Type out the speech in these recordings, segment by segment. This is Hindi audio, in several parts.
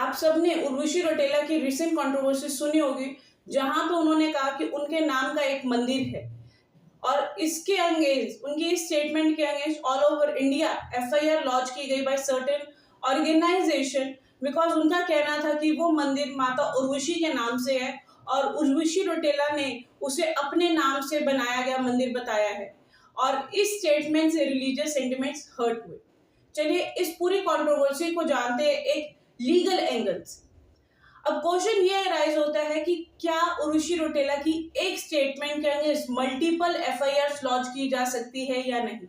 आप सबने उर्वशी रौतेला की रिसेंट कंट्रोवर्सी सुनी होगी, जहां पे उन्होंने कहा कि उनके नाम का एक मंदिर है और इसके अगेंस्ट, उनके इस स्टेटमेंट के against all over India FIR launch की गई बाय सर्टेन ऑर्गेनाइजेशन, बिकॉज उनका कहना था कि वो मंदिर माता उर्वशी के नाम से है और उर्वशी रौतेला ने उसे अपने नाम से बनाया गया मंदिर बताया है और इस स्टेटमेंट से रिलीजियस सेंटिमेंट्स हर्ट हुए। चलिए इस पूरी कंट्रोवर्सी को जानते हैं एक लीगल एंगल से। अब क्वेश्चन ये राइज होता है कि क्या उर्वशी रौतेला की एक स्टेटमेंट के अगेंस्ट मल्टीपल एफआईआर लॉन्च की जा सकती है या नहीं।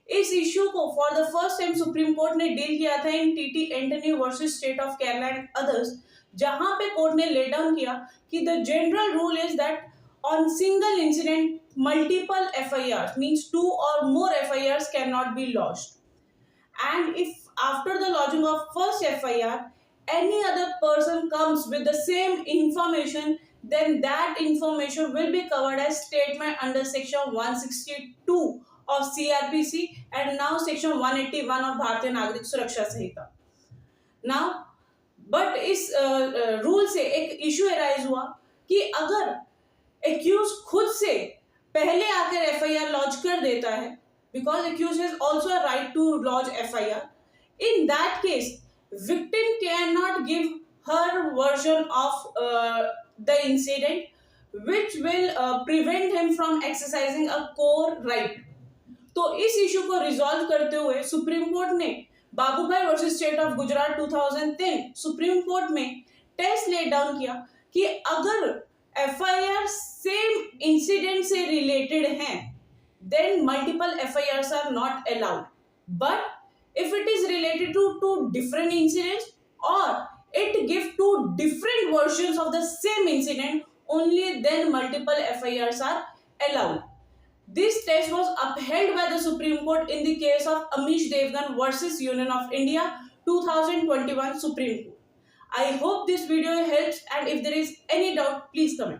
इस इश्यू को for the first time Supreme Court ने डील किया था in TT Antony versus state of Kerala and others, जहां पे कोर्ट ने ले डाउन किया कि the general rule is that on single incident multiple FIR means 2 or more FIRs cannot be lodged. And if after the lodging of first FIR, any other person comes with the same information, then that information will be covered as statement under section 162 of CRPC and now section 181 of भारतीय नागरिक सुरक्षा संहिता। Now, but इस रूल से एक इशू अराइज हुआ कि अगर एक्यूज खुद से पहले आकर FIR लॉन्च कर देता है, because accused has also a right to lodge FIR. In that case, victim cannot give her version of the incident, which will prevent him from exercising a core right. तो इस इशू को रिजॉल्व करते हुए सुप्रीम कोर्ट ने Babubhai versus state of Gujarat 2010 supreme court में टेस्ट ले डाउन किया कि अगर FIR सेम इंसिडेंट से रिलेटेड हैं, then multiple FIRs are not allowed. But if it is related to two different incidents or it gives two different versions of the same incident, only then multiple FIRs are allowed. This test was upheld by the Supreme Court in the case of Amish Devgan versus Union of India 2021 Supreme Court. I hope this video helps, and if there is any doubt, please comment.